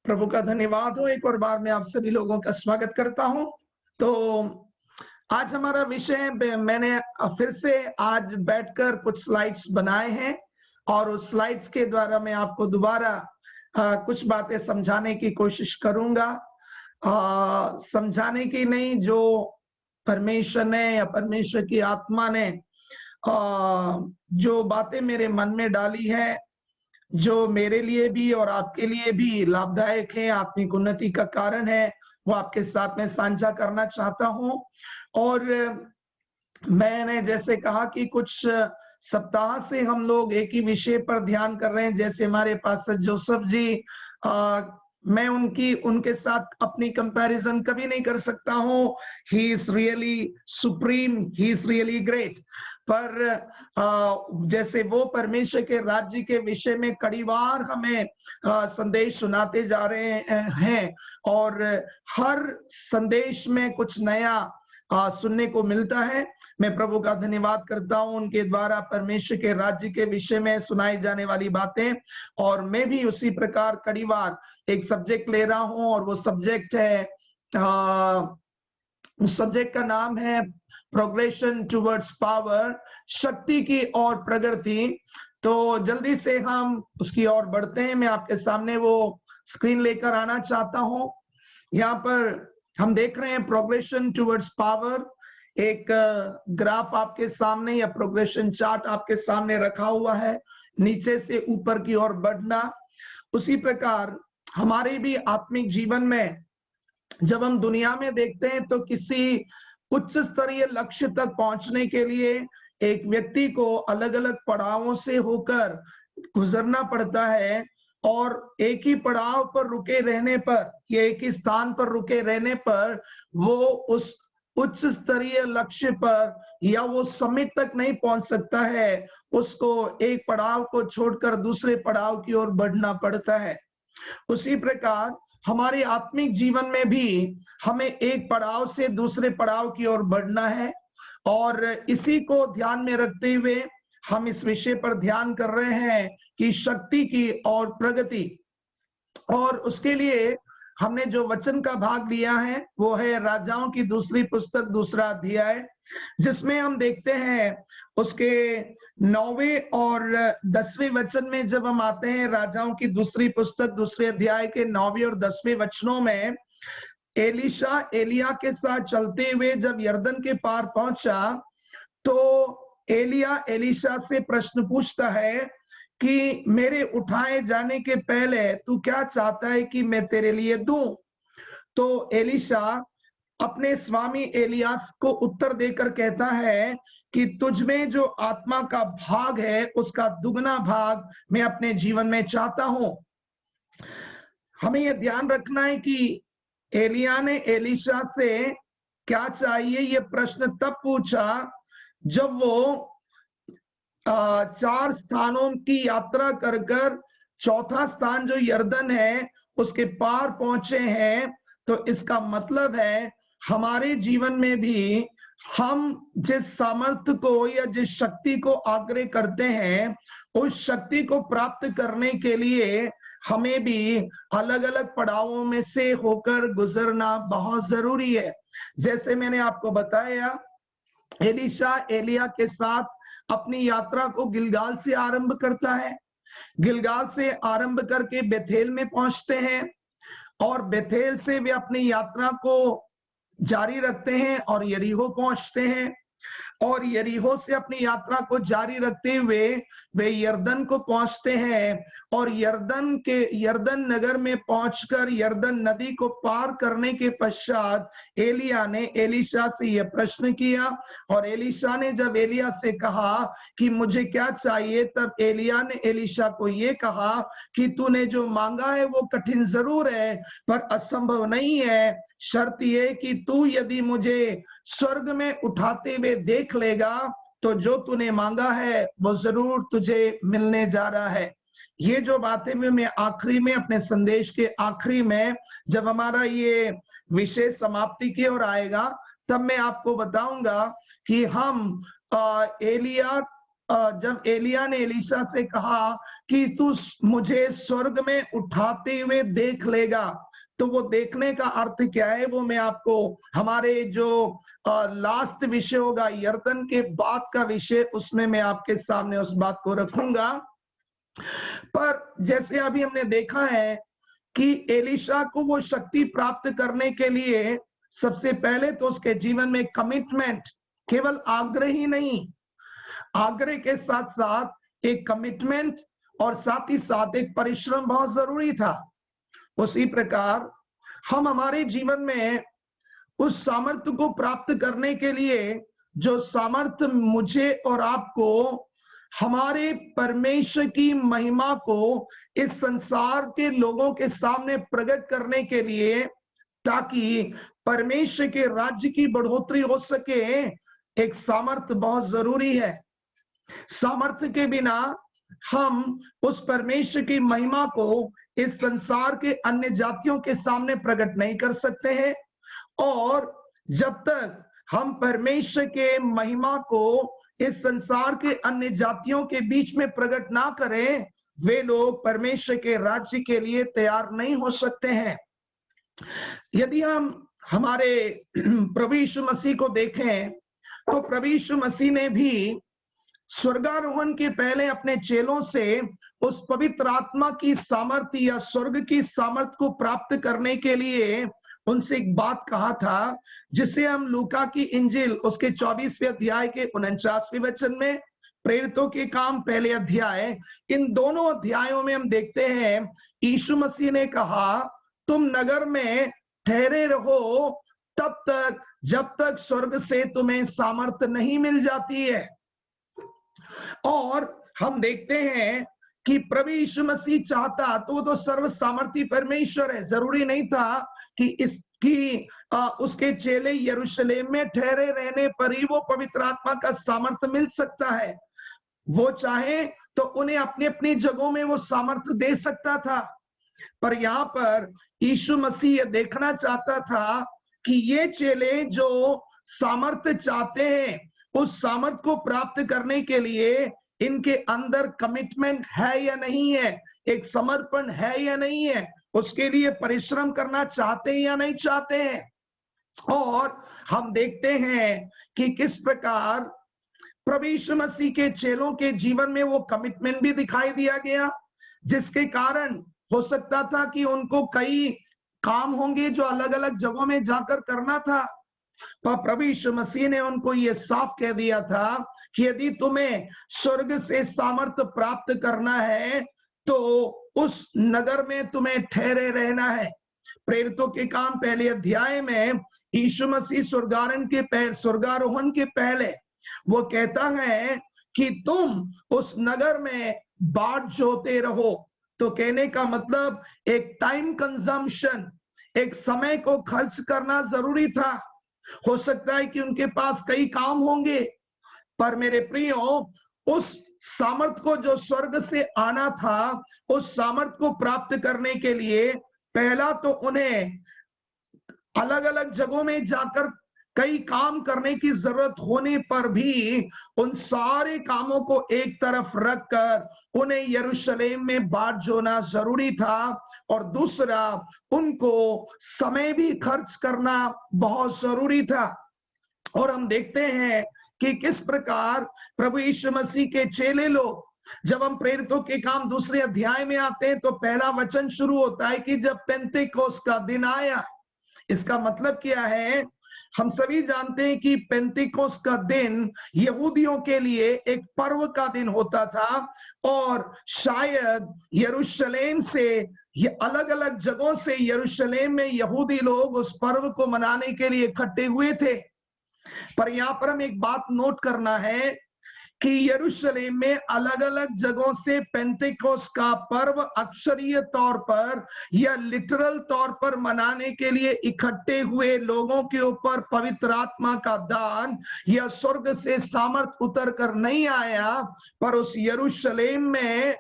प्रभु का धन्यवाद हो। एक और बार मैं आप सभी लोगों का स्वागत करता हूं। तो आज हमारा विषय मैंने फिर से आज बैठकर कुछ स्लाइड्स बनाए हैं और उस स्लाइड्स के द्वारा मैं आपको दोबारा कुछ बातें समझाने की कोशिश करूंगा। समझाने की नहीं, जो परमेश्वर ने या परमेश्वर की आत्मा ने जो बातें मेरे मन में डाली है, जो मेरे लिए भी और आपके लिए भी लाभदायक है, आत्मिक उन्नति का कारण है, वो आपके साथ में साझा करना चाहता हूं। और मैंने जैसे कहा कि कुछ सप्ताह से हम लोग एक ही विषय पर ध्यान कर रहे हैं। जैसे हमारे पास जोसेफ जी, मैं उनके साथ अपनी कंपैरिजन कभी नहीं कर सकता हूं। He is really supreme, he is really great. पर जैसे वो परमेश्वर के राज्य के विषय में कई बार हमें संदेश सुनाते जा रहे हैं और हर संदेश में कुछ नया सुनने को मिलता है। मैं प्रभु का धन्यवाद करता हूं उनके द्वारा परमेश्वर के राज्य के विषय में सुनाई जाने वाली बातें। और मैं भी उसी प्रकार कई बार एक सब्जेक्ट ले रहा हूं और वो सब्जेक्ट है, उस सब्जेक्ट का नाम है प्रोग्रेशन टुवर्ड्स पावर, शक्ति की और प्रगति। तो जल्दी से हम उसकी ओर बढ़ते हैं। मैं आपके सामने वो स्क्रीन लेकर आना चाहता हूं। यहाँ पर हम देख रहे हैं प्रोग्रेशन टुवर्ड्स पावर। एक ग्राफ आपके सामने या प्रोग्रेशन चार्ट आपके सामने रखा हुआ है, नीचे से ऊपर की ओर बढ़ना। उसी प्रकार हमारे भी आत्मिक जीवन में जब हम दुनिया में देखते हैं तो किसी उच्च स्तरीय लक्ष्य तक पहुंचने के लिए एक व्यक्ति को अलग अलग पड़ावों से होकर गुजरना पड़ता है। और एक ही पड़ाव पर रुके रहने पर या एक ही स्थान पर रुके रहने पर वो उस उच्च स्तरीय लक्ष्य पर या वो समिट तक नहीं पहुंच सकता है। उसको एक पड़ाव को छोड़कर दूसरे पड़ाव की ओर बढ़ना पड़ता है। उसी प्रकार हमारे आत्मिक जीवन में भी हमें एक पड़ाव से दूसरे पड़ाव की ओर बढ़ना है। और इसी को ध्यान में रखते हुए हम इस विषय पर ध्यान कर रहे हैं कि शक्ति की और प्रगति। और उसके लिए हमने जो वचन का भाग लिया है वो है राजाओं की दूसरी पुस्तक, दूसरा अध्याय, जिसमें हम देखते हैं उसके 9वें और 10वें वचन में। जब हम आते हैं राजाओं की दूसरी पुस्तक दूसरे अध्याय के 9वें और 10वें वचनों में, एलीशा एलिया के साथ चलते हुए जब यरदन के पार पहुंचा तो एलिया एलीशा से प्रश्न पूछता है कि मेरे उठाए जाने के पहले तू क्या चाहता है कि मैं तेरे लिए दूं। तो एलीशा अपने स्वामी एलियास को उत्तर देकर कहता है कि तुझ में जो आत्मा का भाग है उसका दुगना भाग मैं अपने जीवन में चाहता हूं। हमें यह ध्यान रखना है कि एलिया ने एलीशा से क्या चाहिए ये प्रश्न तब पूछा जब वो 4 स्थानों की यात्रा कर कर चौथा स्थान जो यरदन है उसके पार पहुंचे हैं। तो इसका मतलब है हमारे जीवन में भी हम जिस सामर्थ्य को या जिस शक्ति को आग्रह करते हैं उस शक्ति को प्राप्त करने के लिए हमें भी अलग अलग पड़ावों में से होकर गुजरना बहुत जरूरी है। जैसे मैंने आपको बताया, एलीशा एलिया के साथ अपनी यात्रा को गिलगाल से आरंभ करता है। गिलगाल से आरंभ करके बेथेल में पहुंचते हैं और बेथेल से वे अपनी यात्रा को जारी रखते हैं और यरीहो पहुंचते हैं। और यरीहो से अपनी यात्रा को जारी रखते हुए वे यरदन को पहुंचते हैं। और यरदन नगर में पहुंचकर यरदन नदी को पार करने के पश्चात एलिया ने एलीशा से यह प्रश्न किया। और एलीशा ने जब एलिया से कहा कि मुझे क्या चाहिए, तब एलिया ने एलीशा को यह कहा कि तूने जो मांगा है वो कठिन जरूर है पर असंभव नहीं है। शर्त यह कि तू यदि मुझे स्वर्ग में उठाते हुए देख लेगा तो जो तूने मांगा है वो जरूर तुझे मिलने जा रहा है। ये जो बातें भी मैं आखिरी में अपने संदेश के आखिरी में जब हमारा ये विषय समाप्ति की ओर आएगा तब मैं आपको बताऊंगा कि हम एलिया जब एलिया ने एलीशा से कहा कि तू मुझे स्वर्ग में उठाते हुए देख लेगा, तो वो देखने का अर्थ क्या है वो मैं आपको हमारे जो लास्ट विषय होगा यर्दन के बाद का विषय, उसमें मैं आपके सामने उस बात को रखूंगा। पर जैसे अभी हमने देखा है कि एलीशा को वो शक्ति प्राप्त करने के लिए सबसे पहले तो उसके जीवन में कमिटमेंट, केवल आग्रह ही नहीं, आग्रह के साथ साथ एक कमिटमेंट और साथ ही साथ एक परिश्रम बहुत जरूरी था। उसी प्रकार हम हमारे जीवन में उस सामर्थ्य को प्राप्त करने के लिए, जो सामर्थ्य मुझे और आपको हमारे परमेश्वर की महिमा को इस संसार के लोगों के सामने प्रकट करने के लिए, ताकि परमेश्वर के राज्य की बढ़ोतरी हो सके, एक सामर्थ्य बहुत जरूरी है। सामर्थ्य के बिना हम उस परमेश्वर की महिमा को इस संसार के अन्य जातियों के सामने प्रकट नहीं कर सकते हैं। और जब तक हम परमेश्वर के महिमा को इस संसार के अन्य जातियों के बीच में प्रकट ना करें, वे लोग परमेश्वर के राज्य के लिए तैयार नहीं हो सकते हैं। यदि हम हमारे प्रभु यीशु मसीह को देखें तो प्रभु यीशु मसीह ने भी स्वर्गारोहण के पहले अपने चेलों से उस पवित्र आत्मा की सामर्थ्य या स्वर्ग की सामर्थ्य को प्राप्त करने के लिए उनसे एक बात कहा था, जिसे हम लूका की इंजिल उसके 24वें अध्याय के 49वें वचन में, प्रेरितों के काम पहले अध्याय, इन दोनों अध्यायों में हम देखते हैं यीशु मसीह ने कहा तुम नगर में ठहरे रहो तब तक जब तक स्वर्ग से तुम्हें सामर्थ्य नहीं मिल जाती है। और हम देखते हैं कि प्रभु यीशु मसीह चाहता तो वो तो सर्व सामर्थी परमेश्वर है, जरूरी नहीं था कि उसके चेले यरूशलेम में ठहरे रहने पर ही वो पवित्र आत्मा का सामर्थ्य मिल सकता है। वो चाहे तो उन्हें अपनी अपनी जगहों में वो सामर्थ्य दे सकता था, पर यहाँ पर यीशु मसीह ये देखना चाहता था कि ये चेले जो सामर्थ्य चाहते हैं, उस सामर्थ्य को प्राप्त करने के लिए इनके अंदर कमिटमेंट है या नहीं है, एक समर्पण है या नहीं है, उसके लिए परिश्रम करना चाहते हैं या नहीं चाहते हैं। और हम देखते हैं कि किस प्रकार प्रभु यीशु मसीह के चेलों के जीवन में वो कमिटमेंट भी दिखाई दिया गया, जिसके कारण हो सकता था कि उनको कई काम होंगे जो अलग अलग जगहों में जाकर करना था, पर प्रभु यीशु मसीह ने उनको ये साफ कह दिया था कि यदि तुम्हें स्वर्ग से सामर्थ्य प्राप्त करना है तो उस नगर में तुम्हें ठहरे रहना है। प्रेरितों के काम पहले अध्याय में यीशु मसीह स्वर्गारोहण के पहले वो कहता है कि तुम उस नगर में बाट जोते रहो। तो कहने का मतलब एक टाइम कंजम्पशन, एक समय को खर्च करना जरूरी था। हो सकता है कि उनके पास कई काम होंगे, पर मेरे प्रियो उस सामर्थ को जो स्वर्ग से आना था, उस सामर्थ को प्राप्त करने के लिए पहला तो उन्हें अलग अलग जगहों में जाकर कई काम करने की जरूरत होने पर भी उन सारे कामों को एक तरफ रखकर उन्हें यरूशलेम में बाट जोना जरूरी था। और दूसरा, उनको समय भी खर्च करना बहुत जरूरी था। और हम देखते हैं कि किस प्रकार प्रभु यीशु मसीह के चेले लोग, जब हम प्रेरितों के काम दूसरे अध्याय में आते हैं तो पहला वचन शुरू होता है कि जब पेंतेकोस्त का दिन आया। इसका मतलब क्या है? हम सभी जानते हैं कि पेंतेकोस्त का दिन यहूदियों के लिए एक पर्व का दिन होता था, और शायद यरूशलेम से, ये अलग अलग जगहों से यरूशलेम में यहूदी लोग उस पर्व को मनाने के लिए इकट्ठे हुए थे। पर यहां पर हम एक बात नोट करना है कि यरूशलेम में अलग अलग जगहों से पेंतेकोस्त का पर्व अक्षरीय तौर पर या लिटरल तौर पर मनाने के लिए इकट्ठे हुए लोगों के ऊपर पवित्र आत्मा का दान या स्वर्ग से सामर्थ उतर कर नहीं आया, पर उस यरूशलेम में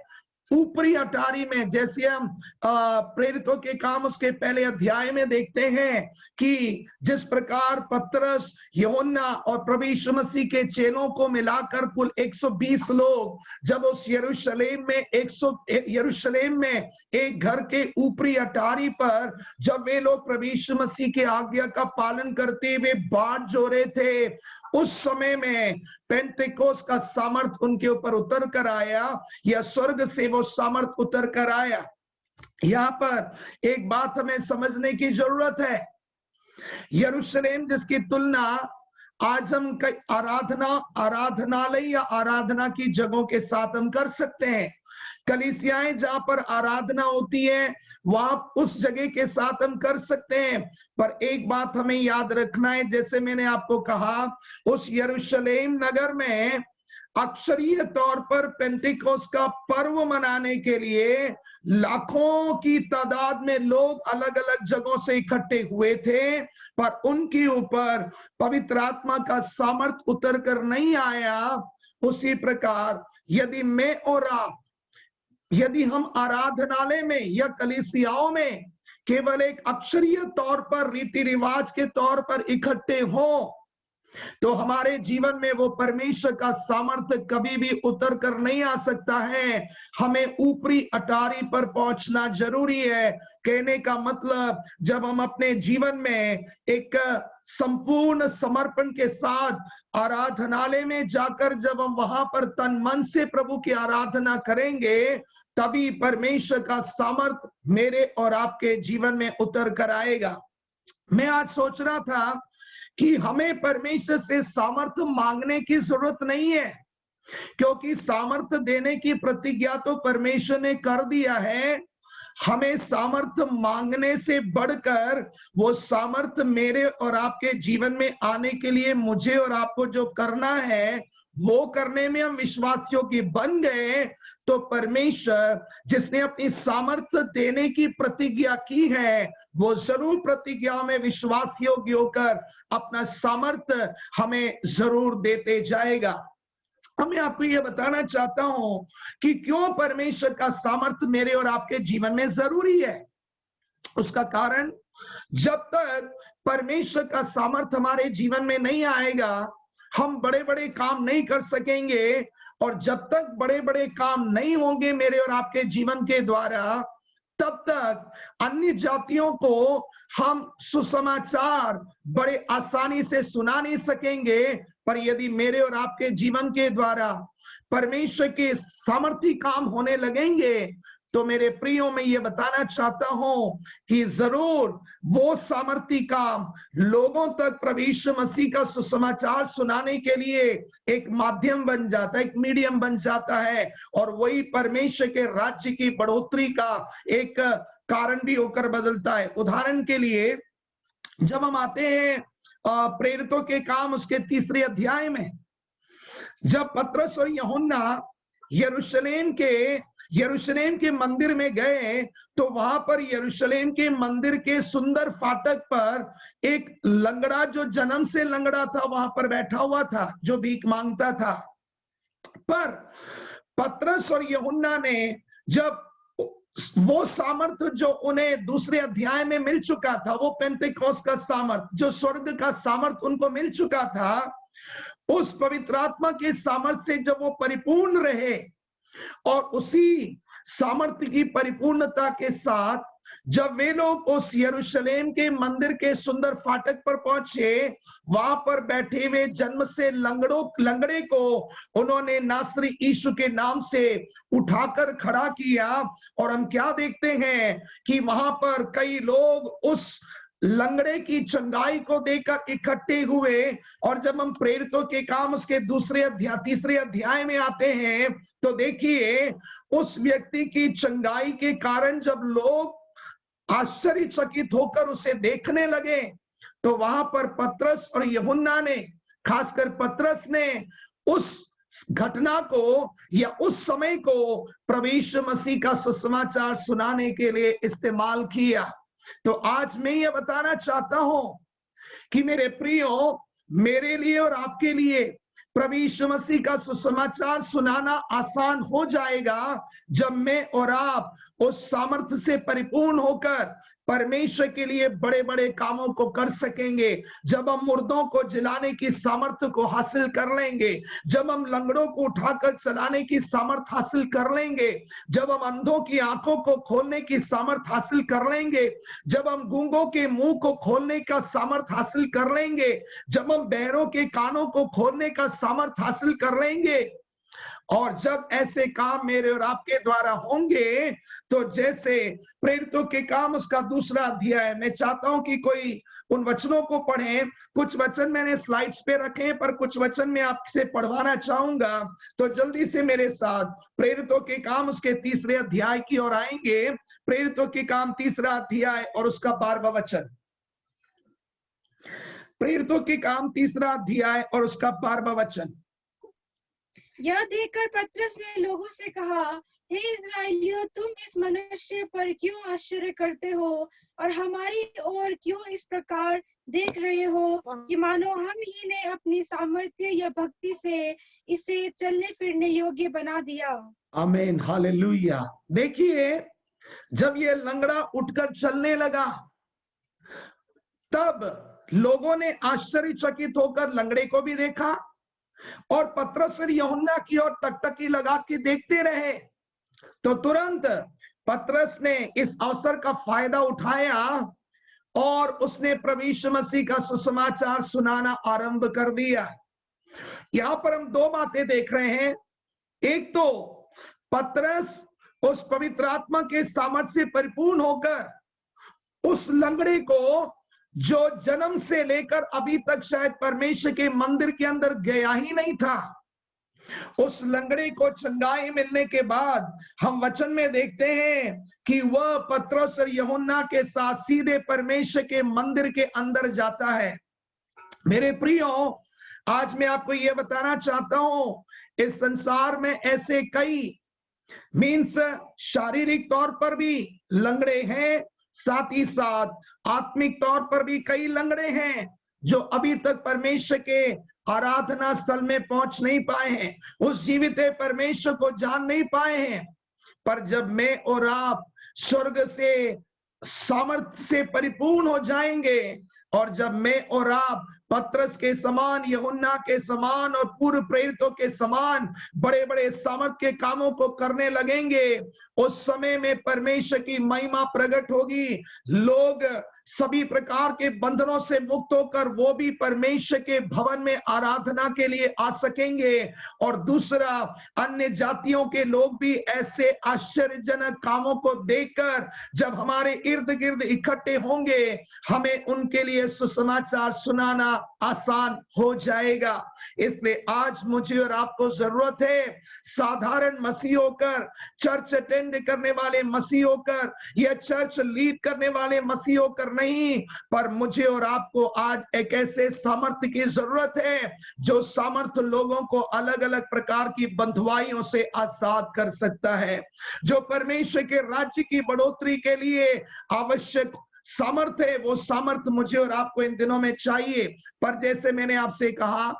ऊपरी अटारी में, जैसे हम प्रेरितों के काम उसके पहले अध्याय में देखते हैं कि जिस प्रकार पतरस, यूहन्ना और प्रभु यीशु मसीह के चेलों को मिलाकर कुल 120 लोग जब उस यरूशलेम में एक घर के ऊपरी अटारी पर जब वे लोग प्रभु यीशु मसीह के आज्ञा का पालन करते हुए बाट जो रहे थे, उस समय में पेंटेकोस का सामर्थ उनके ऊपर उतर कर आया, या स्वर्ग से वो सामर्थ उतर कर आया। यहाँ पर एक बात हमें समझने की जरूरत है। यरूशलेम जिसकी तुलना आज हम कई आराधनालय या आराधना की जगहों के साथ हम कर सकते हैं। कलीसियाएं जहां पर आराधना होती है वहां उस जगह के साथ हम कर सकते हैं, पर एक बात हमें याद रखना है, जैसे मैंने आपको कहा, उस यरूशलेम नगर में अक्षरीय तौर पर पेंटिकोस का पर्व मनाने के लिए लाखों की तादाद में लोग अलग अलग जगहों से इकट्ठे हुए थे, पर उनके ऊपर पवित्र आत्मा का सामर्थ उतर कर नहीं आया। उसी प्रकार यदि हम आराधनालय में या कलीसियाओं में केवल एक अक्षरीय तौर पर रीति रिवाज के तौर पर इकट्ठे हो, तो हमारे जीवन में वो परमेश्वर का सामर्थ्य कभी भी उतर कर नहीं आ सकता है। हमें ऊपरी अटारी पर पहुंचना जरूरी है। कहने का मतलब, जब हम अपने जीवन में एक संपूर्ण समर्पण के साथ आराधनालय में जाकर जब हम वहां पर तन मन से प्रभु की आराधना करेंगे, तभी परमेश्वर का सामर्थ मेरे और आपके जीवन में उतर कर आएगा। मैं आज सोच रहा था कि हमें परमेश्वर से सामर्थ्य मांगने की जरूरत नहीं है, क्योंकि सामर्थ्य देने की प्रतिज्ञा तो परमेश्वर ने कर दिया है। हमें सामर्थ्य मांगने से बढ़कर वो सामर्थ्य मेरे और आपके जीवन में आने के लिए मुझे और आपको जो करना है वो करने में हम विश्वासियों की बन गए, तो परमेश्वर जिसने अपनी सामर्थ्य देने की प्रतिज्ञा की है वो जरूर प्रतिज्ञा में विश्वास योग्य होकर अपना सामर्थ्य हमें जरूर देते जाएगा। मैं आपको यह बताना चाहता हूं कि क्यों परमेश्वर का सामर्थ्य मेरे और आपके जीवन में जरूरी है। उसका कारण, जब तक परमेश्वर का सामर्थ्य हमारे जीवन में नहीं आएगा हम बड़े बड़े काम नहीं कर सकेंगे, और जब तक बड़े बड़े काम नहीं होंगे मेरे और आपके जीवन के द्वारा, तब तक अन्य जातियों को हम सुसमाचार बड़े आसानी से सुना नहीं सकेंगे। पर यदि मेरे और आपके जीवन के द्वारा परमेश्वर के सामर्थी काम होने लगेंगे, तो मेरे प्रियो में ये बताना चाहता हूं कि जरूर वो सामर्थी काम लोगों तक प्रभु यीशु मसीह का सुसमाचार सुनाने के लिए एक माध्यम बन जाता है, एक मीडियम बन जाता है, और वही परमेश्वर के राज्य की बढ़ोतरी का एक कारण भी होकर बदलता है। उदाहरण के लिए, जब हम आते हैं प्रेरितों के काम उसके 3 अध्याय में, जब पतरस और यूहन्ना यरूशलेम के मंदिर में गए, तो वहां पर यरूशलेम के मंदिर के सुंदर फाटक पर एक लंगड़ा, जो जन्म से लंगड़ा था, वहां पर बैठा हुआ था, जो भीख मांगता था। पर पतरस और यूहन्ना ने जब वो सामर्थ्य जो उन्हें 2 अध्याय में मिल चुका था, वो पेंटेकोस का सामर्थ्य, जो स्वर्ग का सामर्थ्य उनको मिल चुका था, उस पवित्र आत्मा के सामर्थ्य से जब वो परिपूर्ण रहे, और उसी सामर्थ्य की परिपूर्णता के साथ जब वे लोग उस यरूशलेम के मंदिर के सुंदर फाटक पर पहुंचे, वहां पर बैठे हुए जन्म से लंगड़े को उन्होंने नासरी यीशु के नाम से उठाकर खड़ा किया। और हम क्या देखते हैं कि वहां पर कई लोग उस लंगड़े की चंगाई को देखकर इकट्ठे हुए। और जब हम प्रेरितों के काम उसके 3 अध्याय में आते हैं, तो देखिए उस व्यक्ति की चंगाई के कारण जब लोग आश्चर्यचकित होकर उसे देखने लगे, तो वहां पर पतरस और यूहन्ना ने, खासकर पतरस ने, उस घटना को या उस समय को प्रभु यीशु मसीह का सुसमाचार सुनाने के लिए इस्तेमाल किया। तो आज मैं ये बताना चाहता हूं कि मेरे प्रियो, मेरे लिए और आपके लिए प्रभु यीशु मसीह का सुसमाचार सुनाना आसान हो जाएगा जब मैं और आप उस सामर्थ्य से परिपूर्ण होकर परमेश्वर के लिए बड़े बड़े कामों को कर सकेंगे। जब हम मुर्दों को जिलाने की सामर्थ्य को हासिल कर लेंगे, जब हम लंगड़ों को उठाकर चलाने की सामर्थ्य हासिल कर लेंगे, जब हम अंधों की आंखों को खोलने की सामर्थ्य हासिल कर लेंगे, जब हम गूंगों के मुंह को खोलने का सामर्थ्य हासिल कर लेंगे, जब हम बहरों के कानों को खोलने का सामर्थ्य हासिल कर लेंगे, और जब ऐसे काम मेरे और आपके द्वारा होंगे तो जैसे प्रेरितों के काम उसका 2 अध्याय, मैं चाहता हूं कि कोई उन वचनों को पढ़े। कुछ वचन मैंने स्लाइड्स पे रखे पर कुछ वचन मैं आपसे पढ़वाना चाहूंगा, तो जल्दी से मेरे साथ प्रेरितों के काम उसके 3 अध्याय की ओर आएंगे। प्रेरितों के काम 3 अध्याय और उसका 12वां वचन। प्रेरितों के काम 3 अध्याय और उसका 12वां वचन। यह देखकर पतरस ने लोगों से कहा, हे इस्राएलियों, तुम इस मनुष्य पर क्यों आश्चर्य करते हो और हमारी ओर क्यों इस प्रकार देख रहे हो कि मानो हम ही ने अपनी सामर्थ्य या भक्ति से इसे चलने फिरने योग्य बना दिया। आमीन, हालेलुया। देखिए, जब ये लंगड़ा उठकर चलने लगा तब लोगों ने आश्चर्यचकित होकर लंगड़े को भी देखा और पतरस और यूहन्ना की ओर टकटकी लगा के देखते रहे। तो तुरंत पतरस ने इस अवसर का फायदा उठाया और उसने प्रभु यीशु मसीह का सुसमाचार सुनाना आरंभ कर दिया। यहां पर हम 2 बातें देख रहे हैं। एक तो पतरस उस पवित्र आत्मा के सामर्थ्य से परिपूर्ण होकर उस लंगड़े को, जो जन्म से लेकर अभी तक शायद परमेश्वर के मंदिर के अंदर गया ही नहीं था, उस लंगड़े को चंगाई मिलने के बाद हम वचन में देखते हैं कि वह पतरस और यूहन्ना के साथ सीधे परमेश्वर के मंदिर के अंदर जाता है। मेरे प्रियो, आज मैं आपको यह बताना चाहता हूं, इस संसार में ऐसे कई मीन्स शारीरिक तौर पर भी लंगड़े हैं, साथ ही साथ आत्मिक तौर पर भी कई लंगड़े हैं जो अभी तक परमेश्वर के आराधना स्थल में पहुंच नहीं पाए हैं, उस जीवित परमेश्वर को जान नहीं पाए हैं। पर जब मैं और आप स्वर्ग से सामर्थ्य से परिपूर्ण हो जाएंगे और जब मैं और आप पतरस के समान, यूहन्ना के समान और पूर्व प्रेरितों के समान बड़े बड़े सामर्थ्य के कामों को करने लगेंगे, उस समय में परमेश्वर की महिमा प्रकट होगी। लोग सभी प्रकार के बंधनों से मुक्त होकर वो भी परमेश्वर के भवन में आराधना के लिए आ सकेंगे। और दूसरा, अन्य जातियों के लोग भी ऐसे आश्चर्यजनक कामों को देखकर जब हमारे इर्द गिर्द इकट्ठे होंगे, हमें उनके लिए सुसमाचार सुनाना आसान हो जाएगा। इसलिए आज मुझे और आपको जरूरत है साधारण मसीह होकर, चर्च अटेंड करने वाले मसीह होकर या चर्च लीड करने वाले मसीह होकर नहीं, पर मुझे और आपको आज एक ऐसे सामर्थ्य की जरूरत है जो सामर्थ्य लोगों को अलग अलग प्रकार की बंधुआइयों से आजाद कर सकता है, जो परमेश्वर के राज्य की बढ़ोतरी के लिए आवश्यक सामर्थ्य है। वो सामर्थ्य मुझे और आपको इन दिनों में चाहिए। पर जैसे मैंने आपसे कहा,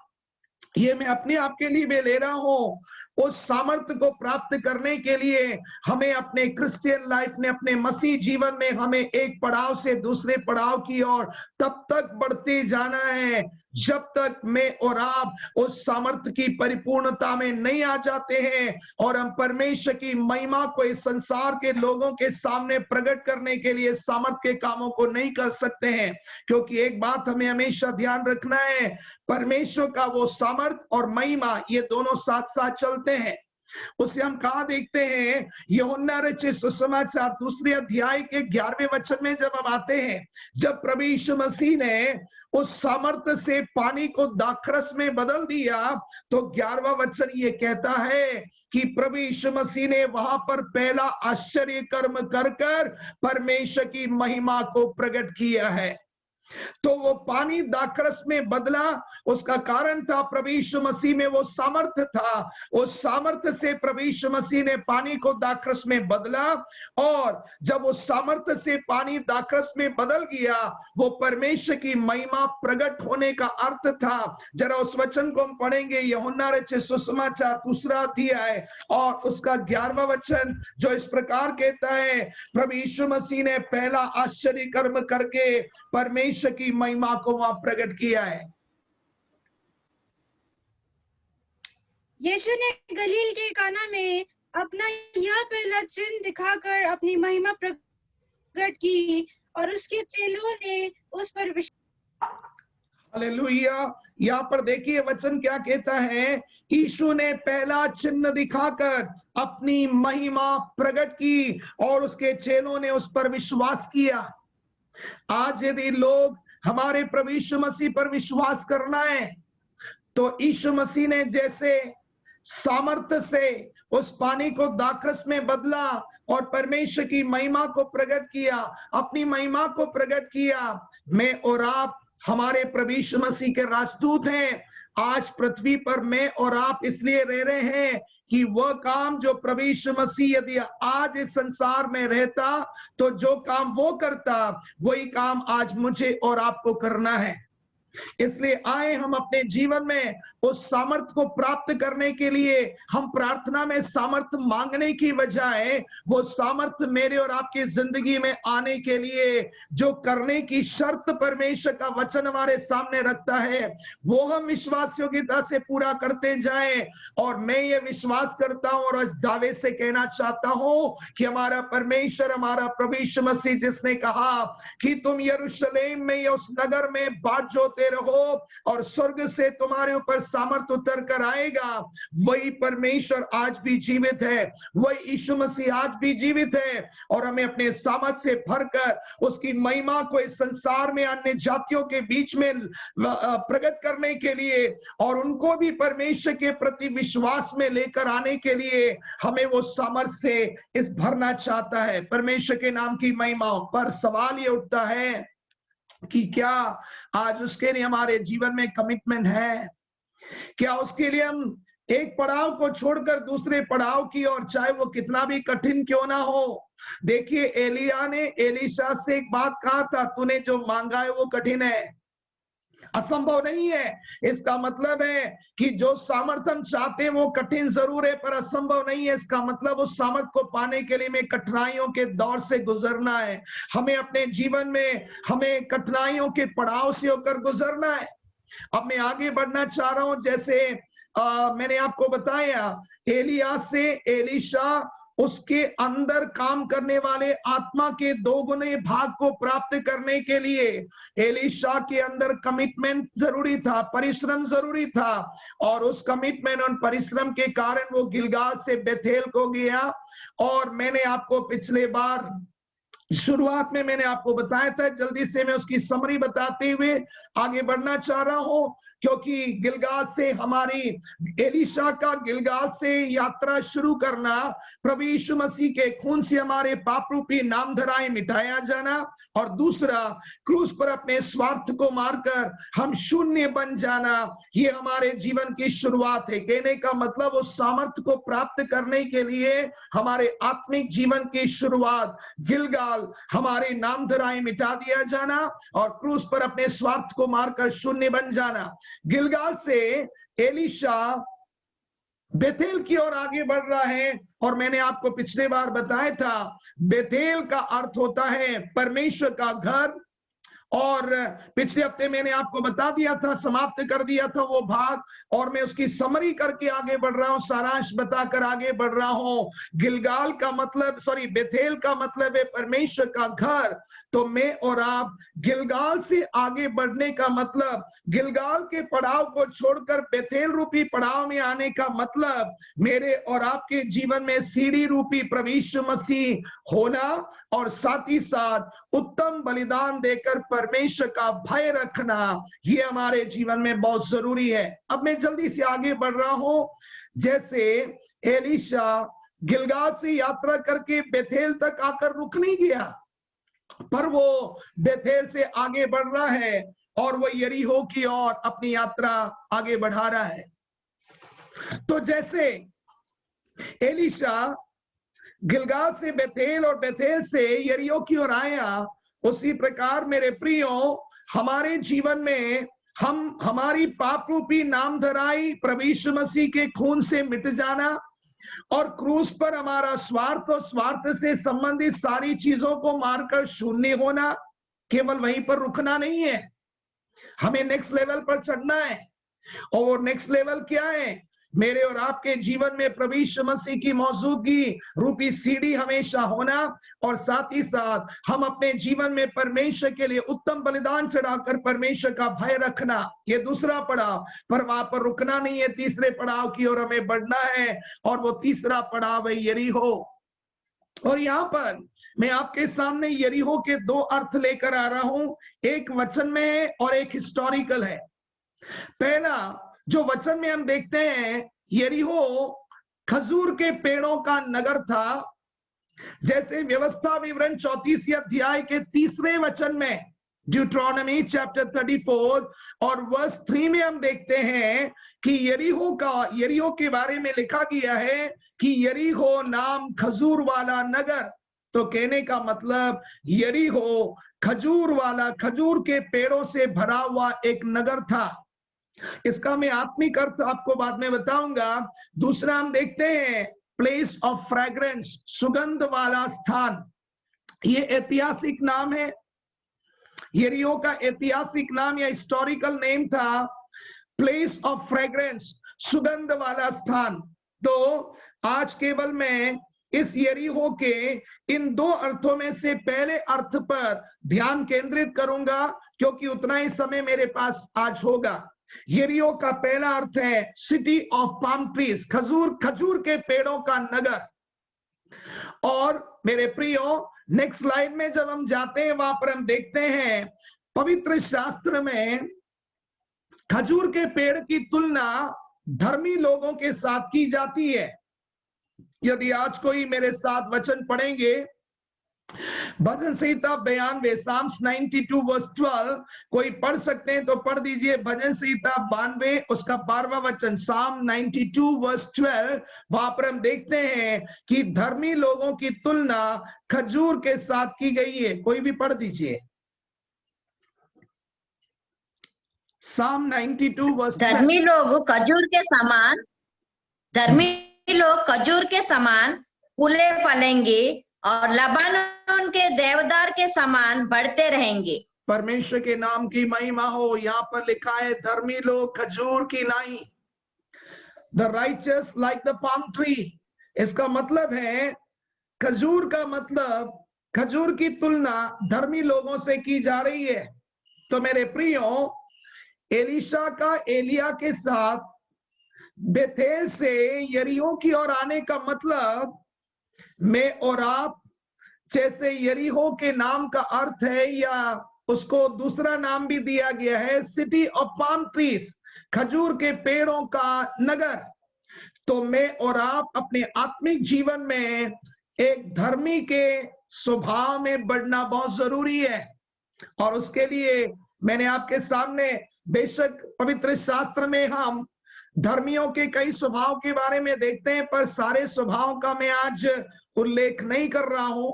ये मैं अपने आप के लिए भी ले रहा हूं, उस सामर्थ्य को प्राप्त करने के लिए हमें अपने क्रिश्चियन लाइफ में, अपने मसीह जीवन में हमें एक पड़ाव से दूसरे पड़ाव की ओर तब तक बढ़ते जाना है जब तक मैं और आप उस सामर्थ्य की परिपूर्णता में नहीं आ जाते हैं और हम परमेश्वर की महिमा को इस संसार के लोगों के सामने प्रकट करने के लिए सामर्थ्य के कामों को नहीं कर सकते हैं। क्योंकि एक बात हमें हमेशा ध्यान रखना है, परमेश्वर का वो सामर्थ्य और महिमा ये दोनों साथ साथ चलते हैं। उसे हम कहा देखते हैं, यूहन्ना रचित सुसमाचार 2 अध्याय के 11वें वचन में जब हम आते हैं, जब प्रभु यीशु मसीह ने उस सामर्थ्य से पानी को दाखरस में बदल दिया, तो 11वां वचन ये कहता है कि प्रभु यीशु मसीह ने वहां पर पहला आश्चर्य कर्म कर कर परमेश्वर की महिमा को प्रकट किया है। तो वो पानी दाखरस में बदला। उसका कारण था प्रभु यीशु मसीह में वो सामर्थ्य था। उस सामर्थ्य से प्रभु यीशु मसीह ने पानी को दाखरस में बदला, और जब उस सामर्थ्य से पानी दाखरस में बदल गया, वो परमेश्वर की महिमा प्रकट होने का अर्थ था। जरा उस वचन को हम पढ़ेंगे, यूहन्ना रचित सुसमाचार 2 अध्याय और उसका 11वां वचन, जो इस प्रकार कहता है, प्रभु यीशु मसीह ने पहला आश्चर्य कर्म करके परमेश्वर की महिमा को वहां प्रकट किया है। यीशु ने गलील के काना में अपना यह पहला चिन्ह दिखाकर अपनी महिमा प्रकट की और उसके चेलों ने उस पर हालेलुया। यहाँ पर देखिए वचन क्या कहता है, यीशु ने पहला चिन्ह दिखाकर अपनी महिमा प्रकट की और उसके चेलों ने उस पर विश्वास किया। आज यदि लोग हमारे प्रभु यीशु मसीह पर विश्वास करना है, तो यीशु मसीह ने जैसे सामर्थ्य से उस पानी को दाखरस में बदला और परमेश्वर की महिमा को प्रकट किया, अपनी महिमा को प्रकट किया। मैं और आप हमारे प्रभु यीशु मसीह के राजदूत हैं। आज पृथ्वी पर मैं और आप इसलिए रह रहे हैं कि वह काम जो प्रभु यीशु मसीह यदि आज इस संसार में रहता, तो जो काम वो करता, वही काम आज मुझे और आपको करना है। इसलिए आए हम अपने जीवन में उस सामर्थ्य को प्राप्त करने के लिए, हम प्रार्थना में सामर्थ्य मांगने की बजाय वो सामर्थ्य मेरे और आपकी जिंदगी में आने के लिए जो करने की शर्त परमेश्वर का वचन हमारे सामने रखता है, वो हम विश्वास योग्यता से पूरा करते जाएं। और मैं ये विश्वास करता हूं और इस दावे से कहना चाहता हूं कि हमारा परमेश्वर, हमारा प्रभु यीशु मसीह जिसने कहा कि तुम यरूशलेम में या उस नगर में बाट जोते रहो और स्वर्ग से तुम्हारे ऊपर सामर्थ उतर कर आएगा, वही परमेश्वर आज भी जीवित है, वही यीशु मसीह आज भी जीवित है। और हमें अपने सामर्थ से भरकर उसकी महिमा को इस संसार में अन्य जातियों के बीच में प्रकट करने के लिए और उनको भी परमेश्वर के प्रति विश्वास में लेकर आने के लिए हमें वो सामर्थ से इस भरना चाहता है। परमेश्वर के नाम की महिमा। पर सवाल ये उठता है कि क्या आज उसके लिए हमारे जीवन में कमिटमेंट है? क्या उसके लिए हम एक पड़ाव को छोड़कर दूसरे पड़ाव की ओर, चाहे वो कितना भी कठिन क्यों ना हो? देखिए, एलिया ने एलीशा से एक बात कहा था, तूने जो मांगा है वो कठिन है, असंभव नहीं है। इसका मतलब है कि जो सामर्थ्य हम चाहते हैं वो कठिन जरूर है पर असंभव नहीं है। इसका मतलब उस सामर्थ्य को पाने के लिए हमें कठिनाइयों के दौर से गुजरना है। हमें अपने जीवन में हमें कठिनाइयों के पड़ाव से होकर गुजरना है। अब मैं आगे बढ़ना चाह रहा हूं। जैसे मैंने आपको बताया, एलिया से एलीशा उसके अंदर काम करने वाले आत्मा के 2 गुने भाग को प्राप्त करने के लिए एलीशा के अंदर कमिटमेंट जरूरी था, परिश्रम जरूरी था। और उस कमिटमेंट और परिश्रम के कारण वो गिलगाल से बेथेल को गया। और मैंने आपको पिछले बार शुरुआत में मैंने आपको बताया था, जल्दी से मैं उसकी समरी बताते हुए आगे बढ़ना चाह रहा हूं, क्योंकि गिलगाल से हमारी एलीशा का गिलगाल से यात्रा शुरू करना, प्रभु यीशु मसीह के खून से हमारे पाप रूपी नामधराएं मिटाया जाना, और दूसरा क्रूस पर अपने स्वार्थ को मारकर हम शून्य बन जाना, ये हमारे जीवन की शुरुआत है। कहने का मतलब उस सामर्थ्य को प्राप्त करने के लिए हमारे आत्मिक जीवन की शुरुआत गिलगाल, हमारे नामधराएं मिटा दिया जाना और क्रूस पर अपने स्वार्थ को मारकर शून्य बन जाना। गिलगाल से एलीशा बेथेल की ओर आगे बढ़ रहा है। और मैंने आपको पिछले बार बताया था, बेथेल का अर्थ होता है परमेश्वर का घर। और पिछले हफ्ते मैंने आपको बता दिया था, समाप्त कर दिया था वो भाग, और मैं उसकी समरी करके आगे बढ़ रहा हूं, सारांश बताकर आगे बढ़ रहा हूं। गिलगाल का मतलब, बेथेल का मतलब है परमेश्वर का घर। तो मैं और आप गिलगाल से आगे बढ़ने का मतलब, गिलगाल के पड़ाव को छोड़कर बेथेल रूपी पड़ाव में आने का मतलब, मेरे और आपके जीवन में सीढ़ी रूपी प्रभु यीशु मसीह होना और साथ ही साथ उत्तम बलिदान देकर परमेश्वर का भय रखना, ये हमारे जीवन में बहुत जरूरी है। अब मैं जल्दी से आगे बढ़ रहा हूं। जैसे एलीशा गिलगाल से यात्रा करके बेथेल तक आकर रुक नहीं गया, पर वो बेथेल से आगे बढ़ रहा है और वो यरीहो की ओर अपनी यात्रा आगे बढ़ा रहा है। तो जैसे एलीशा गिलगाल से बेथेल और बेथेल से यरीहो की ओर आया, उसी प्रकार मेरे प्रियो हमारे जीवन में हमारी पाप रूपी नाम धराई प्रभु यीशु मसीह के खून से मिट जाना और क्रूस पर हमारा स्वार्थ और स्वार्थ से संबंधित सारी चीजों को मारकर शून्य होना, केवल वहीं पर रुकना नहीं है, हमें नेक्स्ट लेवल पर चढ़ना है। और नेक्स्ट लेवल क्या है? मेरे और आपके जीवन में प्रभु यीशु मसीह की मौजूदगी रूपी सीढ़ी हमेशा होना, और साथ ही साथ हम अपने जीवन में परमेश्वर के लिए उत्तम बलिदान चढ़ाकर परमेश्वर का भय रखना, ये दूसरा पड़ाव। पर वहां पर रुकना नहीं है, तीसरे पड़ाव की ओर हमें बढ़ना है, और वो तीसरा पड़ाव है यरीहो। और यहाँ पर मैं आपके सामने यरीहो के दो अर्थ लेकर आ रहा हूं, एक वचन में है और एक हिस्टोरिकल है। पहला जो वचन में हम देखते हैं, यरीहो खजूर के पेड़ों का नगर था। जैसे व्यवस्था विवरण 34 अध्याय के 3 वचन में, ड्यूट्रोनॉमी चैप्टर 34 और वर्स 3 में हम देखते हैं कि यरीहो के बारे में लिखा गया है कि यरीहो नाम खजूर वाला नगर। तो कहने का मतलब यरीहो खजूर वाला, खजूर के पेड़ों से भरा हुआ एक नगर था। इसका मैं आत्मिक अर्थ आपको बाद में बताऊंगा। दूसरा हम देखते हैं प्लेस ऑफ फ्रेग्रेंस, सुगंध वाला स्थान। ये ऐतिहासिक नाम है, यरीहो का ऐतिहासिक नाम या हिस्टोरिकल नेम था प्लेस ऑफ फ्रेग्रेंस, सुगंध वाला स्थान। तो आज केवल मैं इस यरीहो के इन दो अर्थों में से पहले अर्थ पर ध्यान केंद्रित करूंगा, क्योंकि उतना ही समय मेरे पास आज होगा। यरीहो का पहला अर्थ है सिटी ऑफ पाम ट्रीज, खजूर के पेड़ों का नगर। और मेरे प्रियो नेक्स्ट स्लाइड में जब हम जाते हैं, वहां पर हम देखते हैं पवित्र शास्त्र में खजूर के पेड़ की तुलना धर्मी लोगों के साथ की जाती है। यदि आज कोई मेरे साथ वचन पढ़ेंगे, भजन संहिता 92 साम्स 92 वर्स 12, कोई पढ़ सकते हैं तो पढ़ दीजिए। भजन संहिता 92 उसका 12वां वचन, साम 92 वर्स 12। वहां पर हम देखते हैं कि धर्मी लोगों की तुलना खजूर के साथ की गई है। कोई भी पढ़ दीजिए, साम 92 वर्स 12। धर्मी लोग खजूर के समान फूले फलेंगे और लबानोन के देवदार के समान बढ़ते रहेंगे। परमेश्वर के नाम की महिमा हो। यहाँ पर लिखा है धर्मी लोग खजूर की नाई, the righteous like the palm tree. इसका मतलब है खजूर का मतलब, खजूर की तुलना धर्मी लोगों से की जा रही है। तो मेरे प्रियो, एलीशा का एलिया के साथ बेथेल से यरीहो की ओर आने का मतलब, मैं और आप, जैसे यरीहो के नाम का अर्थ है या उसको दूसरा नाम भी दिया गया है सिटी ऑफ पाम ट्रीज, खजूर के पेड़ों का नगर। तो मैं और आप अपने आत्मिक जीवन में एक धर्मी के स्वभाव में बढ़ना बहुत जरूरी है। और उसके लिए मैंने आपके सामने, बेशक पवित्र शास्त्र में हम धर्मियों के कई स्वभाव के बारे में देखते हैं, पर सारे स्वभाव का मैं आज उल्लेख नहीं कर रहा हूं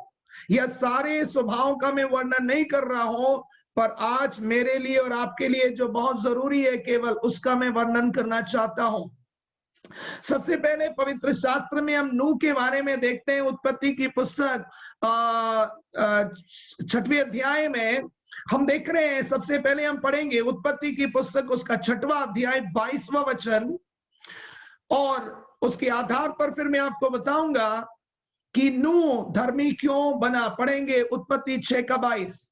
या सारे स्वभाव का मैं वर्णन नहीं कर रहा हूं, पर आज मेरे लिए और आपके लिए जो बहुत जरूरी है केवल उसका मैं वर्णन करना चाहता हूं। सबसे पहले पवित्र शास्त्र में हम नूह के बारे में देखते हैं। उत्पत्ति की पुस्तक 6वें अध्याय में हम देख रहे हैं, सबसे पहले हम पढ़ेंगे उत्पत्ति की पुस्तक उसका 6वां अध्याय 22वां वचन, और उसके आधार पर फिर मैं आपको बताऊंगा कि नूह धर्मी क्यों बना। पढ़ेंगे उत्पत्ति 6 का 22।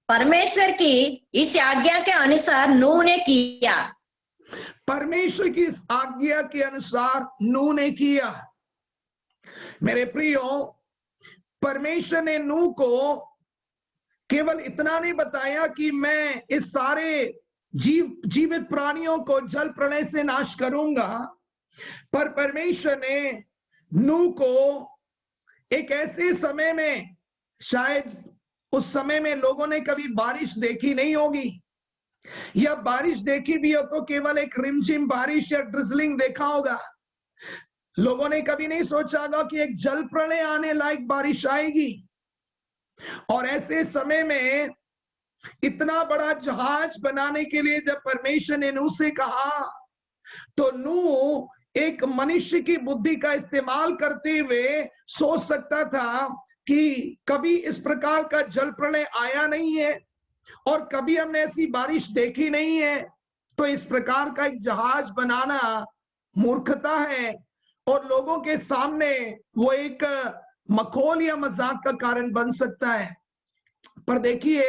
परमेश्वर की इस आज्ञा के अनुसार नूह ने किया। परमेश्वर की इस आज्ञा के अनुसार नूह ने किया। मेरे प्रियो, परमेश्वर ने नूह को केवल इतना नहीं बताया कि मैं इस सारे जीवित प्राणियों को जल प्रलय से नाश करूंगा, पर परमेश्वर ने नूह को एक ऐसे समय में, शायद उस समय में लोगों ने कभी बारिश देखी नहीं होगी, या बारिश देखी भी हो तो केवल एक रिमझिम बारिश या ड्रिजलिंग देखा होगा। लोगों ने कभी नहीं सोचा होगा कि एक जल प्रलय आने लायक बारिश आएगी। और ऐसे समय में इतना बड़ा जहाज बनाने के लिए जब परमेश्वर ने नूह से कहा, तो नूह एक मनुष्य की बुद्धि का इस्तेमाल करते हुए सोच सकता था कि कभी इस प्रकार का जल प्रलय आया नहीं है और कभी हमने ऐसी बारिश देखी नहीं है, तो इस प्रकार का एक जहाज बनाना मूर्खता है और लोगों के सामने वो एक मखौल या मजाक का कारण बन सकता है। पर देखिए,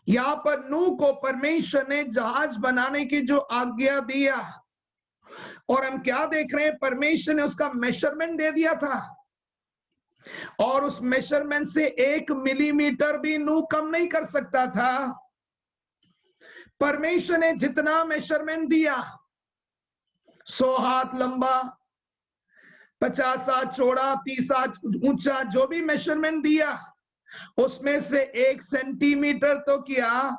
यहाँ पर नूह को परमेश्वर ने जहाज बनाने की जो आज्ञा दिया, और हम क्या देख रहे हैं, परमेश्वर ने उसका मेजरमेंट दे दिया था, और उस मेजरमेंट से 1 मिलीमीटर भी नूह कम नहीं कर सकता था। परमेश्वर ने जितना मेजरमेंट दिया, 100 हाथ लंबा, 50 हाथ चौड़ा, 30 हाथ ऊंचा, जो भी मेजरमेंट दिया, उसमें से 1 सेंटीमीटर तो क्या,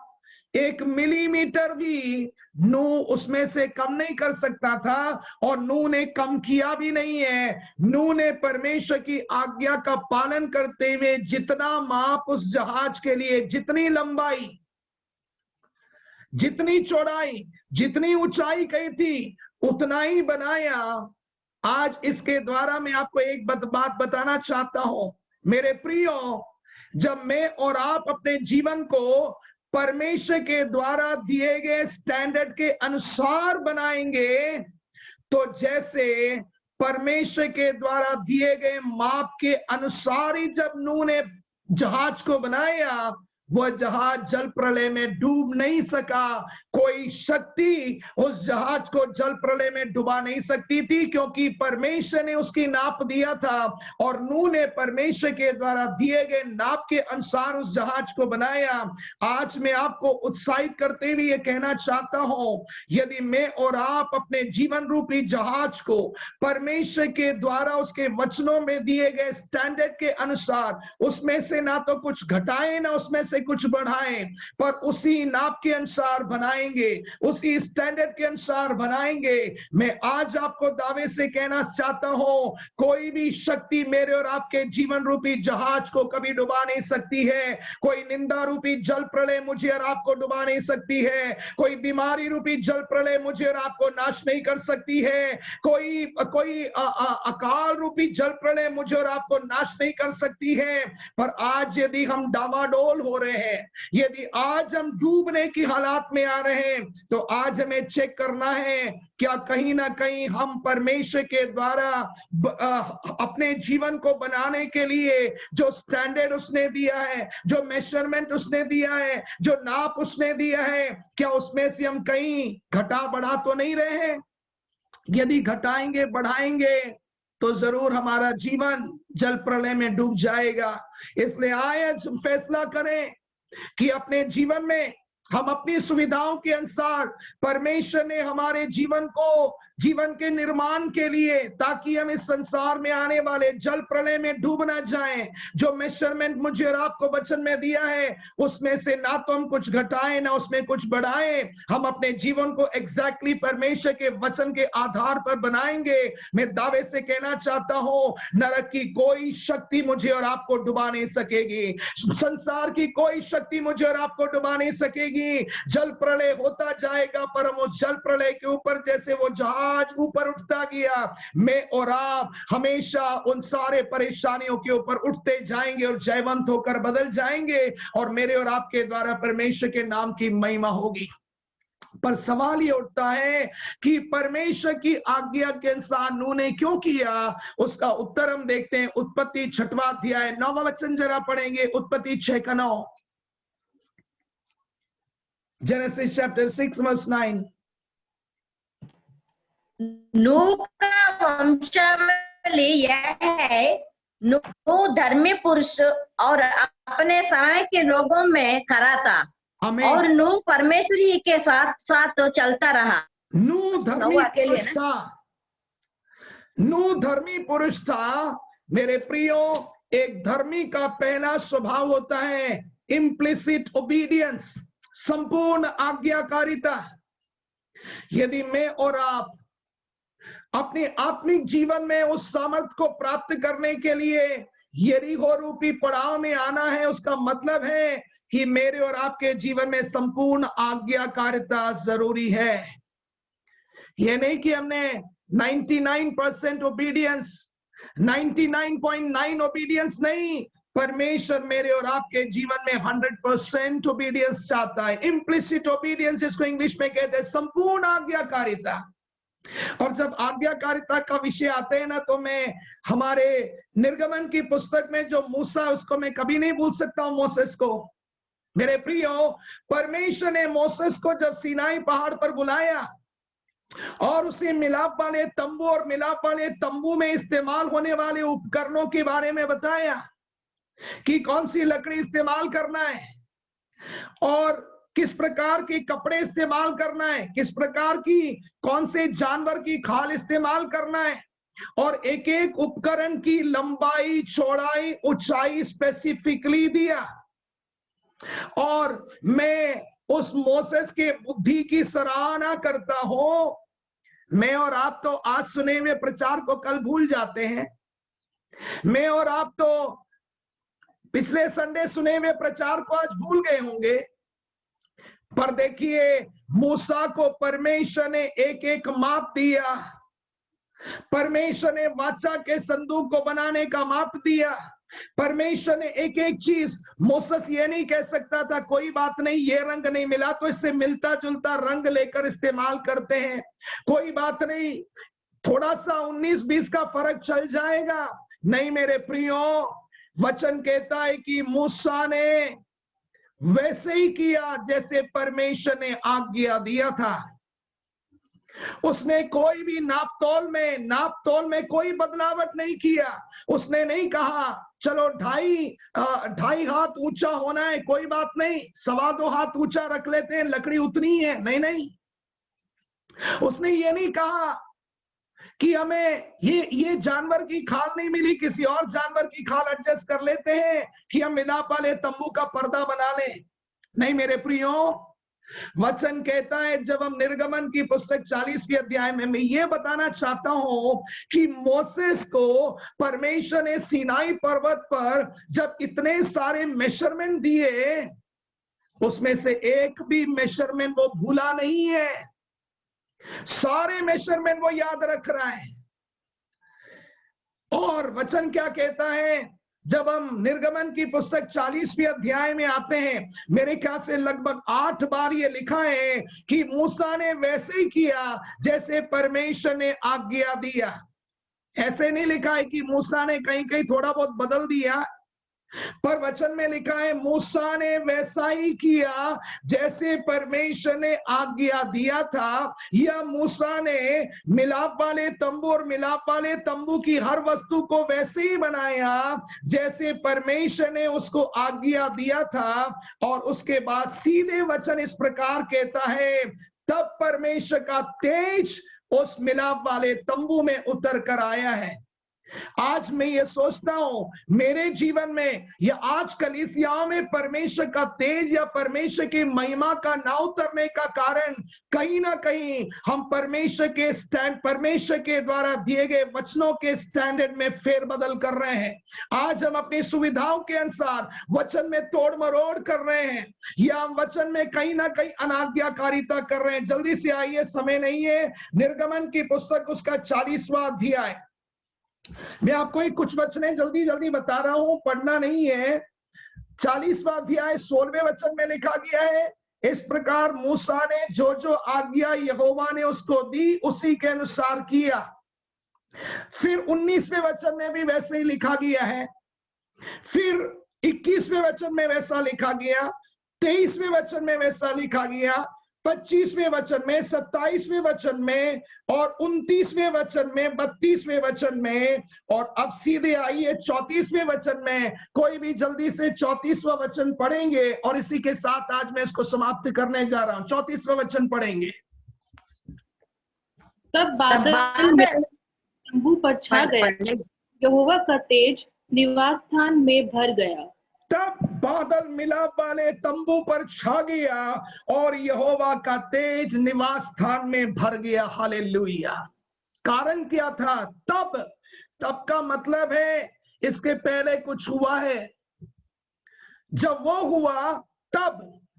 1 मिलीमीटर भी नूह उसमें से कम नहीं कर सकता था, और नूह ने कम किया भी नहीं है। नूह ने परमेश्वर की आज्ञा का पालन करते हुए जितना माप उस जहाज के लिए, जितनी लंबाई, जितनी चौड़ाई, जितनी ऊंचाई कही थी, उतना ही बनाया। आज इसके द्वारा मैं आपको एक बात बताना चाहता हूं मेरे प्रियो, जब मैं और आप अपने जीवन को परमेश्वर के द्वारा दिए गए स्टैंडर्ड के अनुसार बनाएंगे, तो जैसे परमेश्वर के द्वारा दिए गए माप के अनुसार ही जब नूह ने जहाज को बनाया, वह जहाज जल प्रलय में डूब नहीं सका। कोई शक्ति उस जहाज को जल प्रलय में डुबा नहीं सकती थी, क्योंकि परमेश्वर ने उसकी नाप दिया था, और नूह ने परमेश्वर के द्वारा दिए गए नाप के अनुसार उस जहाज को बनाया। आज मैं आपको उत्साहित करते हुए ये कहना चाहता हूं, यदि मैं और आप अपने जीवन रूपी जहाज को परमेश्वर के द्वारा उसके वचनों में दिए गए स्टैंडर्ड के अनुसार, उसमें से ना तो कुछ घटाएं ना उसमें से कुछ बढ़ाएं, पर उसी नाप के अनुसार बनाएंगे, उसी स्टैंडर्ड के अनुसार बनाएंगे, मैं आज आपको दावे से कहना चाहता हूं, कोई भी शक्ति मेरे और आपके जीवन रूपी जहाज को कभी डुबा नहीं सकती है। कोई निंदा रूपी जल प्रलय मुझे और आपको डुबा नहीं सकती है। कोई बीमारी रूपी जल प्रलय मुझे और आपको नाश नहीं कर सकती है। कोई अकाल रूपी जल प्रलय मुझे और आपको नाश नहीं कर सकती है। पर आज यदि हम डावाडोल हो रहे हैं, यदि आज हम डूबने की हालात में आ रहे हैं, तो आज हमें चेक करना है, क्या कहीं ना कहीं हम परमेश्वर के द्वारा अपने जीवन को बनाने के लिए जो स्टैंडर्ड उसने दिया है, जो मेजरमेंट उसने दिया है, जो नाप उसने दिया है, क्या उसमें से हम कहीं घटा बढ़ा तो नहीं रहे हैं? यदि घटाएंगे बढ़ाएंगे तो जरूर हमारा जीवन जल प्रलय में डूब जाएगा। इसलिए आज फैसला करें कि अपने जीवन में हम अपनी सुविधाओं के अनुसार, परमेश्वर ने हमारे जीवन को जीवन के निर्माण के लिए, ताकि हम इस संसार में आने वाले जल प्रलय में डूब ना जाएं, जो मेजरमेंट मुझे और आपको वचन में दिया है, उसमें से ना तो हम कुछ घटाएं ना उसमें कुछ बढ़ाएं। हम अपने जीवन को एग्जैक्टली परमेश्वर के वचन के आधार पर बनाएंगे। मैं दावे से कहना चाहता हूं, नरक की कोई शक्ति मुझे और आपको डुबा नहीं सकेगी, संसार की कोई शक्ति मुझे और आपको डुबा नहीं सकेगी। जल प्रलय होता जाएगा, पर हम उस जल प्रलय के ऊपर जैसे वो जहाज ऊपर उठता गया, मैं और आप हमेशा उन सारे परेशानियों के ऊपर उठते जाएंगे और जयवंत होकर बदल जाएंगे, और मेरे और आपके द्वारा परमेश्वर के नाम की महिमा होगी। पर सवाल ये उठता है कि परमेश्वर की आज्ञा के अनुसार नूह ने क्यों किया? उसका उत्तर हम देखते हैं उत्पत्ति 6वां अध्याय 9वां वचन जरा पढ़ेंगे। उत्पत्ति 6:9, Genesis chapter 6 verse 9। नूह का वंशावली यह है, नूह धर्मी पुरुष और अपने समय के लोगों में खरा था, और नूह परमेश्वर ही के साथ साथ तो चलता रहा। नूह धर्मी पुरुष था, नूह धर्मी पुरुष था। मेरे प्रियो, एक धर्मी का पहला स्वभाव होता है इम्प्लिसिट ओबीडियंस, संपूर्ण आज्ञाकारिता। यदि मैं और आप अपने आत्मिक जीवन में उस सामर्थ को प्राप्त करने के लिए यरीहो रूपी पड़ाव में आना है, उसका मतलब है कि मेरे और आपके जीवन में संपूर्ण आज्ञाकारिता जरूरी है। यह नहीं कि हमने 99% ओबीडियंस, 99.9 ओबीडियंस नहीं, परमेश्वर मेरे और आपके जीवन में 100% ओबीडियंस चाहता है। इम्प्लिसिट ओबीडियंस, इसको इंग्लिश में कहते हैं संपूर्ण आज्ञाकारिता। और जब आज्ञाकारिता का विषय आते हैं ना, तो मैं हमारे निर्गमन की पुस्तक में जो मूसा, उसको मैं कभी नहीं भूल सकता हूं, मोसेस को। मेरे प्रियो, परमेश्वर ने मोसेस को जब सीनाई पहाड़ पर बुलाया और उसे मिलाप वाले तंबू और मिलाप वाले तंबू में इस्तेमाल होने वाले उपकरणों के बारे में बताया कि कौन सी लकड़ी इस्तेमाल करना है और किस प्रकार के कपड़े इस्तेमाल करना है, किस प्रकार की कौन से जानवर की खाल इस्तेमाल करना है, और एक एक उपकरण की लंबाई, चौड़ाई, ऊंचाई स्पेसिफिकली दिया। और मैं उस मोसेस के बुद्धि की सराहना करता हूं। मैं और आप तो आज सुने हुए प्रचार को कल भूल जाते हैं। मैं और आप तो पिछले संडे सुने हुए प्रचार को आज भूल गए होंगे। पर देखिए, मूसा को परमेश्वर ने एक एक माप दिया। परमेश्वर ने वाचा के संदूक को बनाने का माप दिया। परमेश्वर ने एक एक चीज, मोसेस ये नहीं कह सकता था कोई बात नहीं, ये रंग नहीं मिला तो इससे मिलता जुलता रंग लेकर इस्तेमाल करते हैं, कोई बात नहीं, थोड़ा सा 19-20 का फर्क चल जाएगा। नहीं मेरे प्रियो, वचन कहता है कि मूसा ने वैसे ही किया जैसे परमेश्वर ने आज्ञा दिया था। उसने कोई भी नापतोल में कोई बदलावट नहीं किया। उसने नहीं कहा चलो 2.5 हाथ ऊंचा होना है, कोई बात नहीं, 2.25 हाथ ऊंचा रख लेते हैं, लकड़ी उतनी है। नहीं, उसने ये नहीं कहा कि हमें ये जानवर की खाल नहीं मिली, किसी और जानवर की खाल एडजस्ट कर लेते हैं कि हम मिलाप वाले तंबू का पर्दा बना लें। नहीं मेरे प्रियो, वचन कहता है, जब हम निर्गमन की पुस्तक 40वें अध्याय में, मैं ये बताना चाहता हूं कि मोसेस को परमेश्वर ने सीनाई पर्वत पर जब इतने सारे मेजरमेंट दिए, उसमें से एक भी मेजरमेंट वो भूला नहीं है। सारे मेजरमेंट वो याद रख रहा है। और वचन क्या कहता है, जब हम निर्गमन की पुस्तक 40वें अध्याय में आते हैं, मेरे ख्याल से लगभग 8 बार ये लिखा है कि मूसा ने वैसे ही किया जैसे परमेश्वर ने आज्ञा दिया। ऐसे नहीं लिखा है कि मूसा ने कहीं कहीं थोड़ा बहुत बदल दिया, पर वचन में लिखा है मूसा ने वैसा ही किया जैसे परमेश्वर ने आज्ञा दिया था। या मूसा ने मिलाप वाले तंबू और मिलाप वाले तंबू की हर वस्तु को वैसे ही बनाया जैसे परमेश्वर ने उसको आज्ञा दिया था। और उसके बाद सीधे वचन इस प्रकार कहता है, तब परमेश्वर का तेज उस मिलाप वाले तंबू में उतर कर आया है। आज मैं ये सोचता हूं मेरे जीवन में या आज कलीसियाओं में परमेश्वर का तेज या परमेश्वर की महिमा का ना उतरने का कारण कहीं ना कहीं हम परमेश्वर के द्वारा दिए गए वचनों के स्टैंडर्ड में फेरबदल कर रहे हैं। आज हम अपनी सुविधाओं के अनुसार वचन में तोड़ मरोड़ कर रहे हैं या हम वचन में कहीं ना कहीं अनाज्ञाकारिता कर रहे हैं। जल्दी से आइए, समय नहीं है, निर्गमन की पुस्तक उसका 40वां अध्याय, मैं आपको एक कुछ वचन जल्दी जल्दी बता रहा हूं, पढ़ना नहीं है। 40वां अध्याय 16वें वचन में लिखा गया है, इस प्रकार मूसा ने जो जो आज्ञा यहोवा ने उसको दी उसी के अनुसार किया। फिर 19वें वचन में भी वैसे ही लिखा गया है, फिर 21वें वचन में वैसा लिखा गया, 23वें वचन में वैसा लिखा गया, 25वें वचन में, 27वें वचन में और 29वें वचन में, 32वें वचन में। और अब सीधे आइए 34वें वचन में। कोई भी जल्दी से 34वां वचन पढ़ेंगे और इसी के साथ आज मैं इसको समाप्त करने जा रहा हूं। 34वां वचन पढ़ेंगे। तब बादल तंबू पर छा गया, यहोवा का तेज निवास स्थान में भर गया। तब बादल मिलाप वाले तंबू पर छा गया और यहोवा का तेज निवास स्थान में भर गया। हालेलुया। कारण क्या था? तब का मतलब है इसके पहले कुछ हुआ है। जब वो हुआ तब,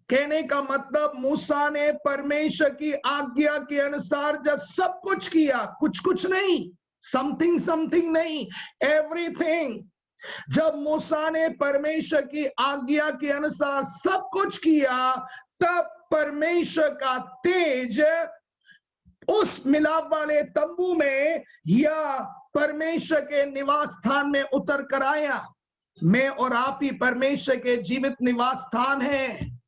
कहने का मतलब मूसा ने परमेश्वर की आज्ञा के अनुसार जब सब कुछ किया, कुछ नहीं, समथिंग नहीं, एवरीथिंग। जब मूसा ने परमेश्वर की आज्ञा के अनुसार सब कुछ किया, तब परमेश्वर का तेज उस मिलाप वाले तंबू में या परमेश्वर के निवास स्थान में उतर कर आया। मैं और आप ही परमेश्वर के जीवित निवास स्थान हैं।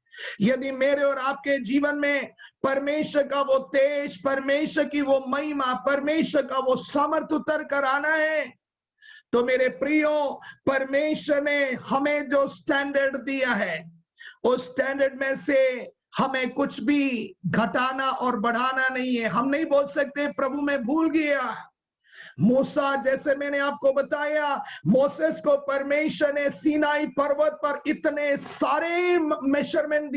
यदि मेरे और आपके जीवन में परमेश्वर का वो तेज, परमेश्वर की वो महिमा, परमेश्वर का वो सामर्थ उतर कर आना है, तो मेरे प्रियो, परमेश्वर ने हमें जो स्टैंडर्ड दिया है, उस स्टैंडर्ड में से हमें कुछ भी घटाना और बढ़ाना नहीं है। हम नहीं बोल सकते प्रभु मैं भूल गया। मूसा, जैसे मैंने आपको बताया, मोसेस को परमेश्वर ने सीनाई पर्वत पर इतने सारे मेजरमेंट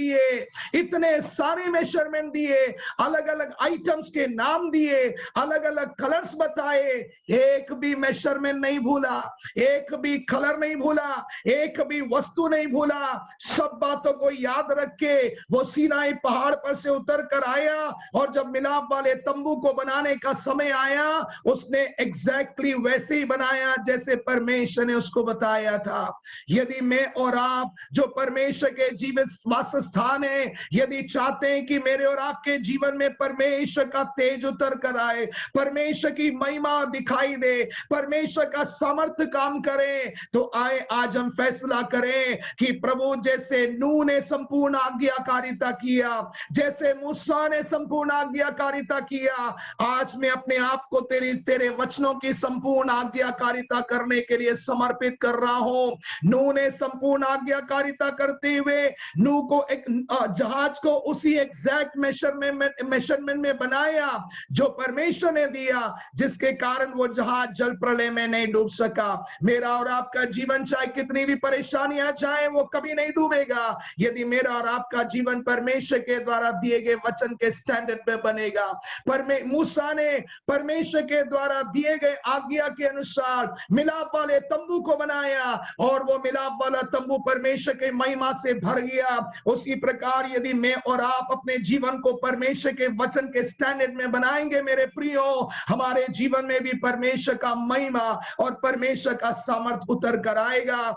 दिए, अलग अलग आइटम्स के नाम दिए, अलग अलग कलर्स बताए, एक भी मेजरमेंट नहीं भूला, एक भी कलर नहीं भूला, एक भी वस्तु नहीं भूला। सब बातों को याद रख के वो सीनाई पहाड़ पर से उतर कर आया, और जब मिलाप वाले तंबू को बनाने का समय आया, उसने एग्जैक्टली वैसे ही बनाया जैसे परमेश्वर ने उसको बताया था। यदि मैं और आप, जो परमेश्वर के जीवित वास स्थान है, यदि चाहते हैं कि मेरे और आपके जीवन में परमेश्वर का तेज उतर कर आए, परमेश्वर की महिमा दिखाई दे, परमेश्वर का सामर्थ्य काम करे, तो आए आज हम फैसला करें कि प्रभु, जैसे नूह ने संपूर्ण आज्ञाकारिता किया, जैसे मूसा ने संपूर्ण आज्ञाकारिता किया, आज मैं अपने आप को तेरे वचनों की संपूर्ण आज्ञाकारिता करने के लिए समर्पित कर रहा हूं। नूह ने संपूर्ण आज्ञाकारिता करते हुए नूह को एक जहाज को उसी एग्जैक्ट मेजरमेंट में बनाया जो परमेश्वर ने दिया, जिसके कारण वो जहाज जल प्रलय में नहीं डूब सका। मेरा और आपका जीवन चाहे कितनी भी परेशानियां जाए, वो कभी नहीं डूबेगा यदि मेरा और आपका जीवन परमेश्वर के द्वारा दिए गए वचन के स्टैंडर्ड पे बनेगा। मूसा ने परमेश्वर के द्वारा दिए गए आज्ञा के अनुसार मिलाप वाले तंबू को बनाया, और वो मिलाप वाला तंबू परमेश्वर के महिमा से भर गया। उसी प्रकार यदि मैं और आप अपने जीवन को परमेश्वर के वचन के स्टैंडर्ड में बनाएंगे, मेरे प्रियो, हमारे जीवन में भी परमेश्वर का महिमा और परमेश्वर का सामर्थ उतर कर आएगा।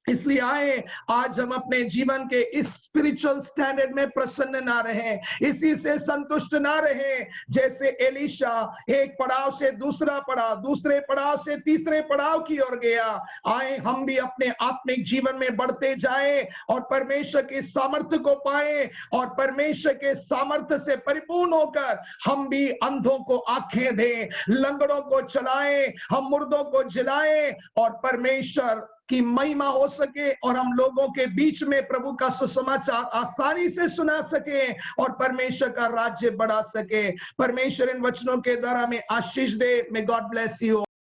इसलिए आए आज हम अपने जीवन के इस स्पिरिचुअल स्टैंडर्ड में प्रसन्न ना रहे, इसी से संतुष्ट ना रहे। जैसे एलीशा एक पड़ाव से दूसरा पड़ाव, दूसरे पड़ाव से तीसरे पड़ाव की ओर गया, आए हम भी अपने आत्मिक जीवन में बढ़ते जाएं और परमेश्वर के सामर्थ्य को पाएं, और परमेश्वर के सामर्थ्य से परिपूर्ण होकर हम भी अंधों को आंखें दें, लंगड़ों को चलाएं, हम मुर्दों को जिलाएं, और परमेश्वर की महिमा हो सके, और हम लोगों के बीच में प्रभु का सुसमाचार आसानी से सुना सके, और परमेश्वर का राज्य बढ़ा सके। परमेश्वर इन वचनों के द्वारा में आशीष दे। May God bless you.